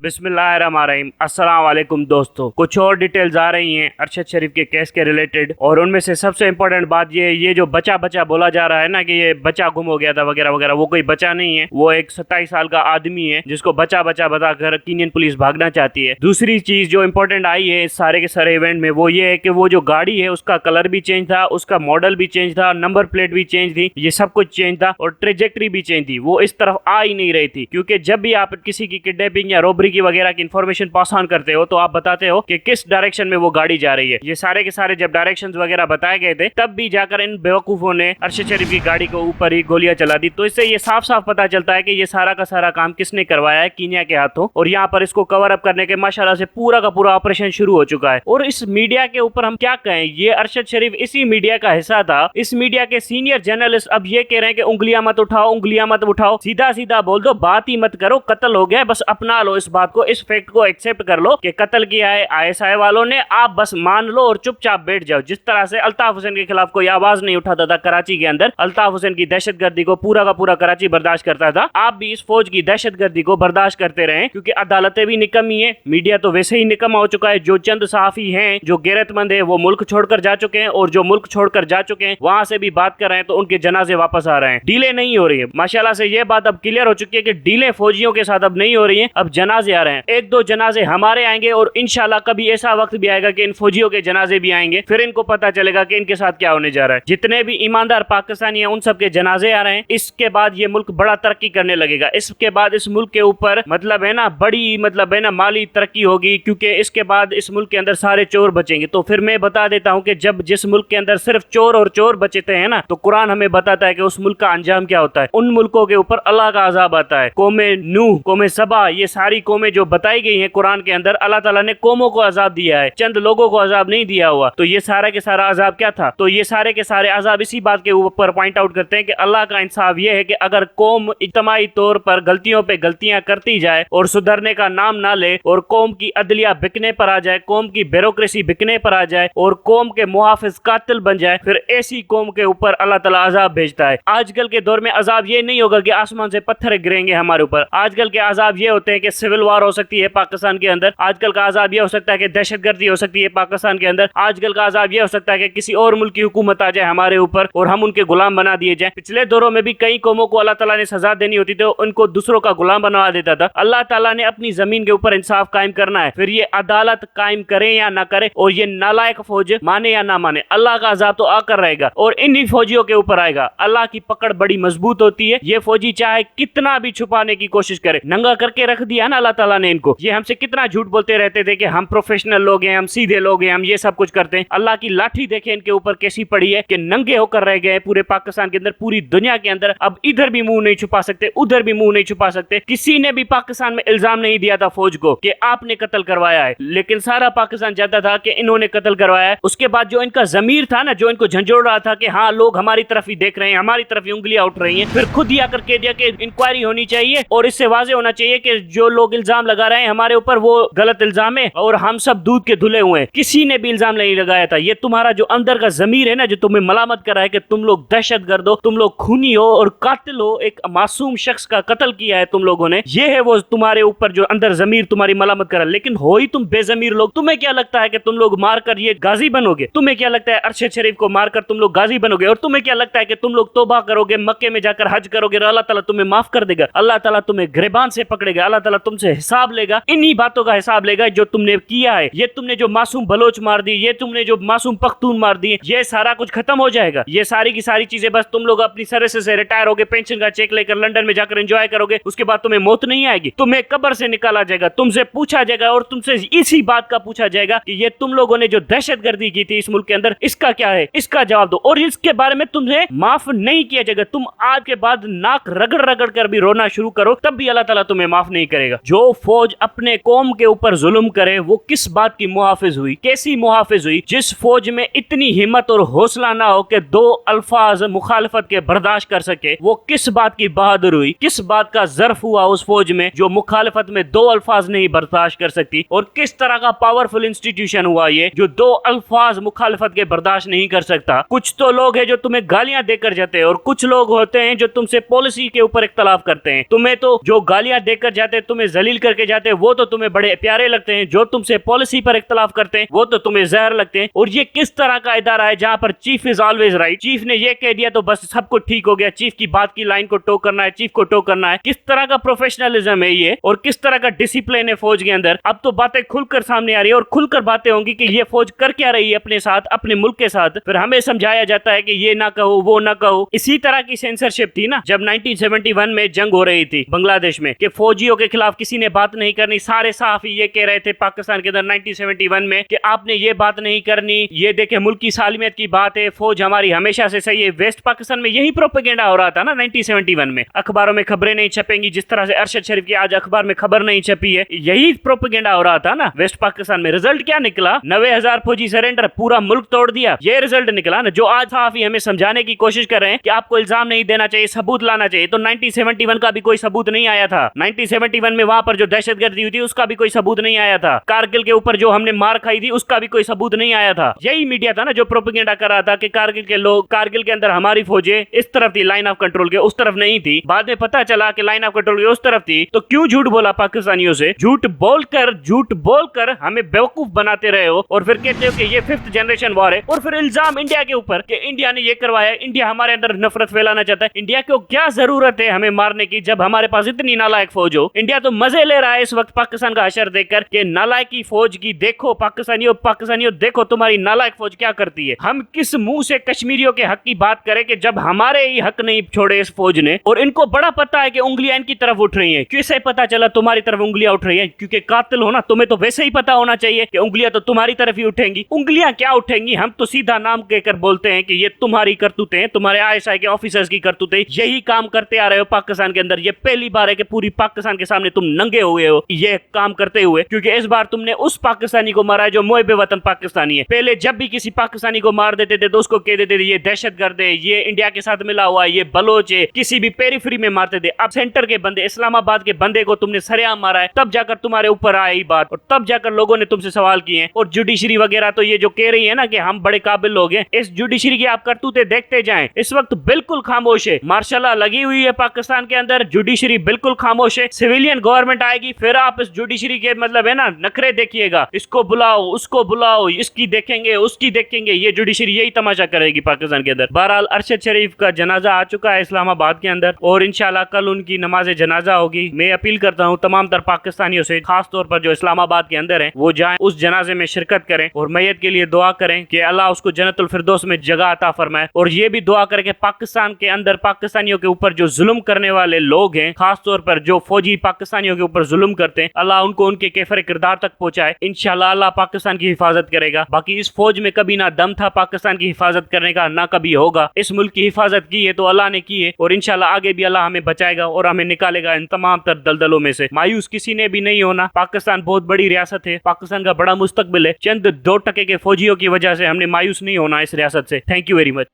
बिस्मिल्लाहिर्रहमानिर्रहीम। अस्सलाम वालेकुम दोस्तों, कुछ और डिटेल्स आ रही हैं अरशद शरीफ के केस के रिलेटेड, और उनमें से सबसे इम्पोर्टेंट बात ये जो बचा बोला जा रहा है ना कि ये बच्चा गुम हो गया था वगैरह वगैरह, वो कोई बच्चा नहीं है। वो एक 27 साल का आदमी है जिसको बचा बताकर कीनियन पुलिस भागना चाहती है। दूसरी चीज जो इम्पोर्टेंट आई है इस सारे के सारे इवेंट में वो ये है कि वो जो गाड़ी है उसका कलर भी चेंज था, उसका मॉडल भी चेंज था, नंबर प्लेट भी चेंज थी, ये सब कुछ चेंज था और ट्रेजेक्ट्री भी चेंज थी। वो इस तरफ आ ही नहीं रही थी, क्योंकि जब भी आप किसी की किडनैपिंग या रोबरी की वगैरह की इन्फॉर्मेशन पास ऑन करते हो तो आप बताते हो कि किस डायरेक्शन में वो गाड़ी जा रही है। ये सारे के सारे जब डायरेक्शंस वगैरह बताए गए थे तब भी जाकर इन बेवकूफों ने अरशद शरीफ की गाड़ी को ऊपर ही गोलियां चला दी। तो इससे ये साफ साफ पता चलता है कि ये सारा का सारा काम किसने करवाया है, कीनिया के हाथों। और यहाँ पर इसको कवर अप करने के माशाल्लाह से पूरा का पूरा ऑपरेशन शुरू हो चुका है। और इस मीडिया के ऊपर हम क्या कहें, ये अरशद शरीफ इसी मीडिया का हिस्सा था। इस मीडिया के सीनियर जर्नलिस्ट अब ये कह रहे हैं कि उंगलियां मत उठाओ, उंगलियां मत उठाओ, सीधा सीधा बोल दो, बात ही मत करो, कत्ल हो गया, बस अपना लो इस बात को, इस फैक्ट को एक्सेप्ट कर लो कि कत्ल किया है आईएसआई वालों ने, आप बस मान लो और चुपचाप बैठ जाओ। जिस तरह से अल्ताफ हुसैन के खिलाफ कोई आवाज नहीं उठाता था कराची के अंदर, अल्ताफ हुसैन की दहशतगर्दी को पूरा का पूरा कराची बर्दाश्त करता था, आप भी इस फौज की दहशतगर्दी को बर्दाश्त करते रहे, क्योंकि अदालतें भी निकम्मी है, मीडिया तो वैसे ही निकम्मा हो चुका है। जो चंद सहाफी हैं जो गैरतमंद है वो मुल्क छोड़कर जा चुके हैं, और जो मुल्क छोड़कर जा चुके हैं वहां से भी बात कर रहे हैं तो उनके जनाजे वापस आ रहे हैं। डीले नहीं हो रही है, माशाल्लाह से ये बात अब क्लियर हो चुकी है कि डीले फौजियों के साथ अब नहीं हो रही है, अब जनाजे आ रहे हैं। एक दो जनाजे हमारे आएंगे और इंशाल्लाह कभी ऐसा वक्त भी आएगा कि इन फौजियों के जनाजे भी आएंगे, फिर इनको पता चलेगा कि इनके साथ क्या होने जा रहा है। जितने भी ईमानदार पाकिस्तानी हैं उन सबके जनाजे आ रहे हैं। इसके बाद ये मुल्क बड़ा तरक्की करने लगेगा। इसके बाद इस मुल्क के ऊपर मतलब है ना बड़ी मतलब है ना माली तरक्की होगी, क्योंकि इसके बाद इस मुल्क के अंदर सारे चोर बचेंगे। तो फिर मैं बता देता हूं कि जब जिस मुल्क के अंदर सिर्फ चोर और चोर बचते हैं ना, तो कुरान हमें बताता है कि उस मुल्क का अंजाम क्या होता है। उन मुल्कों के ऊपर अल्लाह का अजाब आता है। कौमे नूह, कौमे सबा, ये सारी कौमें जो बताई गई हैं कुरान के अंदर, अल्लाह ताला ने कौमों को अजाब दिया है, चंद लोगों को अजाब नहीं दिया हुआ। तो ये सारा के सारा अजाब क्या था? तो ये सारे के सारे अजाब इसी बात के ऊपर पॉइंट आउट करते हैं कि अल्लाह का इंसाफ ये है कि अगर कौम इज्तिमाई तौर पर गलतियों पे गलतियां करती जाए और सुधरने का नाम ना ले, और कौम की अदलिया बिकने पर आ जाए, कौम की ब्यूरोक्रेसी बिकने पर आ जाए, और कौम के मुहाफिज कातिल बन जाए, फिर ऐसी कौम के ऊपर अल्लाह ताला अजाब भेजता है। आजकल के दौर में अजाब ये नहीं होगा कि आसमान से पत्थर गिरेंगे हमारे ऊपर। आजकल के अजाब ये होते हैं कि सिविल वार हो सकती है पाकिस्तान के अंदर, आजकल का अजाब ये हो सकता है कि दहशतगर्दी हो सकती है पाकिस्तान के अंदर, आजकल का अजाब ये हो सकता है कि किसी और मुल्क की हुकूमत आ जाए हमारे ऊपर और हम उनके गुलाम बना दिए जाए। पिछले दौरों में भी कई कौमों को अल्लाह ताला ने सजा देनी होती थी, उनको दूसरों का गुलाम बना देता था। अल्लाह ताला ने अपनी जमीन के ऊपर इंसाफ कायम करना है, फिर ये अदालत कायम करे या ना करे, और ये नालायक फौज माने या ना माने, अल्लाह का अजाब तो आकर रहेगा और इन्हीं फौजियों के ऊपर आएगा। अल्लाह की पकड़ बड़ी मजबूत होती है। ये फौजी चाहे कितना भी छुपाने की कोशिश करे, नंगा करके रख दिया ना अल्लाह ताला ने इनको। ये हमसे कितना झूठ बोलते रहते थे कि हम प्रोफेशनल लोग हैं, हम सीधे लोग हैं, हम ये सब कुछ करते हैं। अल्लाह की लाठी देखे इनके ऊपर कैसी पड़ी है कि नंगे होकर रह गए पूरे पाकिस्तान के अंदर, पूरी दुनिया के अंदर। अब इधर भी मुंह नहीं छुपा सकते, उधर भी मुंह नहीं छुपा सकते। किसी ने भी पाकिस्तान में इल्जाम नहीं दिया था फौज को कि आपने कत्ल करवाया है, लेकिन सारा पाकिस्तान जानता था कि इन्होंने कत्ल करवाया है। उसके बाद जो इनका जमीर था ना, जो इनको झंझोड़ रहा था कि हाँ लोग हमारी तरफ ही देख रहे हैं, हमारी तरफ ही उंगलियां उठ रही हैं, फिर खुद ही आकर कह दिया कि इंक्वायरी होनी चाहिए और इससे वाजे होना चाहिए कि जो लोग इल्जाम लगा रहे हैं हमारे ऊपर वो गलत इल्जाम है और हम सब दूध के धुले हुए हैं। किसी ने भी इल्जाम नहीं लगाया था। ये तुम्हारा जो अंदर का जमीर है ना, जो तुम्हें मलामत कर रहा है कि तुम लोग दहशतगर्द हो, तुम लोग खूनी हो और कातिल हो, एक मासूम शख्स का कत्ल किया है तुम लोगों ने, ये है वो तुम्हारे ऊपर जो अंदर जमीर तुम्हारी मलामत कर रहा है। लेकिन हो ही तुम बेजमीर लोग। तुम्हें क्या लगता है कि तुम लोग मारकर ये गाजी बनोगे? तुम्हें क्या लगता है अरशद शरीफ को मारकर तुम लोग गाजी बनोगे? और तुम्हें क्या लगता है कि तुम लोग तौबा करोगे, मक्के में जाकर हज करोगे और अल्लाह ताला तुम्हें माफ कर देगा? अल्लाह ताला तुम्हें गिरबान से पकड़ेगा, अल्लाह ताला तुमसे हिसाब लेगा। इन्हीं बातों का हिसाब लेगा जो तुमने किया है। ये तुमने जो मासूम बलोच मार दी, ये तुमने जो मासूम पख्तून मार दी, ये सारा कुछ खत्म हो जाएगा। ये सारी की सारी चीजें बस तुम लोग अपनी सर्विस से रिटायर होगे, पेंशन का चेक लेकर लंदन में जाकर एंजॉय करोगे, उसके बाद तुम्हें मौत नहीं आएगी। तुम्हें कब्र से निकाला जाएगा, तुमसे पूछा जाएगा और तुमसे इसी बात का पूछा जाएगा कि ये तुम लोगों ने जो दहशतगर्दी की थी इस मुल्क के अंदर, इसका क्या है, इसका जवाब दो। और इसके बारे में तुम्हें माफ नहीं किया जाएगा। तुम आज के बाद नाक रगड़ रगड़ कर भी रोना शुरू करो, तब भी अल्लाह ताला तुम्हें माफ नहीं करेगा। जो फौज अपने कौम के ऊपर जुल्म करे वो किस बात की मुहाफिज हुई, कैसी मुहाफिज हुई? जिस फौज में इतनी हिम्मत और हौसला ना हो कि दो अल्फाज मुखालफत के बर्दाश्त कर सके, वो किस बात की बहादुर हुई, किस बात का जर्फ हुआ उस फौज में जो मुखालफत में दो अल्फाज नहीं बर्दाश्त कर सकती? और किस तरह का पावरफुल इंस्टीट्यूशन हुआ ये जो दो अल्फाज मुखालफत के बर्दाश्त नहीं कर सकता? कुछ तो लोग हैं जो तुम्हें गालियां देकर जाते हैं और कुछ लोग होते हैं जो तुमसे पॉलिसी के ऊपर इख्तलाफ करते हैं। तुम्हें तो जो गालियां देकर जाते हैं, तुम्हें जलील दलील करके जाते हैं वो तो तुम्हें बड़े प्यारे लगते हैं, जो तुमसे पॉलिसी पर इख्तलाफ करते हैं वो तो तुम्हें जहर लगते हैं। और ये किस तरह का इदारा है जहां पर chief is always right, chief ने ये कह दिया तो बस सब कुछ ठीक हो गया, चीफ की बात की लाइन को टो करना है, चीफ को टो करना है। किस तरह का प्रोफेशनलिज्म है ये और किस तरह का डिसिप्लिन है फौज के अंदर। अब तो बातें खुलकर सामने आ रही है और खुलकर बातें होंगी कि ये फौज कर क्या रही है अपने साथ, अपने मुल्क के साथ। फिर हमें समझाया जाता है कि ये ना कहो वो ना कहो। इसी तरह की सेंसरशिप थी ना जब 1971 में जंग हो रही थी बांग्लादेश में कि फौजियों के खिलाफ किसी ने बात नहीं करनी। सारे सहाफी ये कह रहे थे पाकिस्तान के अंदर 1971 में कि आपने ये बात नहीं करनी, ये देखे मुल्क की सालमियत की बात है, फौज हमारी हमेशा से सही है। वेस्ट पाकिस्तान में यही प्रोपेगेंडा हो रहा था ना 1971 में। अखबारों में खबरें नहीं छपेंगी, जिस तरह से अरशद शरीफ की आज अखबार में खबर नहीं छपी है, यही प्रोपेगेंडा हो रहा था ना वेस्ट पाकिस्तान में। रिजल्ट क्या निकला? 90,000 फौजी सरेंडर, पूरा मुल्क तोड़ दिया। ये रिजल्ट निकला ना। जो आज सहाफी हमें समझाने की कोशिश कर रहे हैं कि आपको इल्जाम नहीं देना चाहिए, सबूत लाना चाहिए, तो 1971 का भी कोई सबूत नहीं आया था। 1971 में वहां पर जो दहशतगर्दी हुई थी उसका भी कोई सबूत नहीं आया था। कारगिल के ऊपर जो हमने मार खाई थी उसका भी कोई सबूत नहीं आया था। यही मीडिया था ना जो प्रोपेगेंडा कर रहा था कि कारगिल के लोग, कारगिल के अंदर हमारी फौजें इस तरफ थी लाइन ऑफ कंट्रोल के, उस तरफ नहीं थी। बाद में पता चला कि लाइन ऑफ कंट्रोल के उस तरफ थी। तो क्यों झूठ बोला पाकिस्तानियों से? झूठ बोलकर हमें बेवकूफ बनाते रहे हो और फिर कहते हो कि ये 5th जनरेशन वॉर है और फिर इल्जाम इंडिया के ऊपर कि इंडिया ने ये करवाया, इंडिया हमारे अंदर नफरत फैलाना चाहता है। इंडिया को क्या जरूरत है हमें मारने की जब हमारे पास इतनी नालायक फौज हो? इंडिया तो मजे ले रहा है इस वक्त पाकिस्तान का हशर देखकर कि नालायक की फौज की देखो पाकिस्तानियों देखो तुम्हारी नालायक फौज क्या करती है। हम किस मुंह से कश्मीरियों के हक की बात करें कि जब हमारे ही हक नहीं छोड़े इस फौज ने। और इनको बड़ा पता है कि उंगलियां इनकी तरफ उठ रही हैं। कैसे पता चला तुम्हारी तरफ उंगलियां उठ रही हैं? क्योंकि कातिल हो ना, तुम्हें तो वैसे ही पता होना चाहिए कि उंगलियां तो तुम्हारी तरफ ही उठेंगी। उंगलियां क्या उठेंगी? हम तो सीधा नाम कहकर बोलते हैं कि ये तुम्हारी करतूतें हैं, तुम्हारे आईएसआई के ऑफिसर्स की करतूतें, यही काम करते आ रहे हो पाकिस्तान के अंदर। ये पहली बार है कि पूरी पाकिस्तान के सामने तुम नंगे हुए हो ये काम करते हुए, क्योंकि इस बार तुमने उस पाकिस्तानी को मारा है जो मुहिब वतन पाकिस्तानी है। पहले जब भी किसी पाकिस्तानी को मार देते थे तो उसको कह देते थे ये दहशतगर्द है, ये इंडिया के साथ मिला हुआ है, ये बलोच है, किसी भी पेरिफेरी में मारते थे। अब सेंटर के बंदे, इस्लामाबाद के बंदे को तुमने सरेआम मारा है, तब जाकर तुम्हारे ऊपर आई बात और तब जाकर लोगों ने तुमसे सवाल किए। और जुडिशरी वगैरह तो ये जो कह रही है ना कि हम बड़े काबिल लोग हैं, इस जुडिशरी की आप करतूतें देखते जाएं। इस वक्त बिल्कुल खामोश है, मार्शल लॉ लगी हुई है पाकिस्तान के अंदर, जुडिशरी बिल्कुल खामोश है। सिविलियन गवर्नमेंट आएगी फिर आप इस जुडिशरी के मतलब है ना नखरे देखिएगा, इसको बुलाओ उसको बुलाओ, इसकी देखेंगे उसकी देखेंगे, ये जुडिशरी यही तमाशा करेगी पाकिस्तान के अंदर। बहरहाल अरशद शरीफ का जनाजा आ चुका है इस्लामाबाद के अंदर और इंशाल्लाह कल उनकी नमाज जनाजा होगी। मैं अपील करता हूँ तमाम तर पाकिस्तानियों से, खास तौर पर जो इस्लामाबाद के अंदर हैं, वो जाएं उस जनाजे में शिरकत करें और मैयत के लिए दुआ करें कि अल्लाह उसको जन्नतुल फिरदौस में जगह अता फरमाए। और ये भी दुआ करें कि पाकिस्तान के अंदर पाकिस्तानियों के ऊपर जो जुल्म करने वाले लोग हैं, खास तौर पर जो फौजी पाकिस्तानियों के ऊपर जुल्म करते हैं, अल्लाह उनको उनके कैफर किरदार तक पहुंचाए। इंशाल्लाह अल्लाह पाकिस्तान की हिफाजत करेगा। बाकी इस फौज में कभी ना दम था पाकिस्तान की हिफाजत करने का, ना कभी होगा। इस मुल्क की हिफाजत की है तो अल्लाह ने की है और इंशाल्लाह आगे भी अल्लाह हमें बचाएगा और हमें निकालेगा इन तमाम तर दलदलों में से। मायूस किसी ने भी नहीं होना। पाकिस्तान बहुत बड़ी रियासत है, पाकिस्तान का बड़ा मुस्तकबिल है। चंद 2% के फौजियों की वजह से हमने मायूस नहीं होना इस रियासत से। Thank you very much.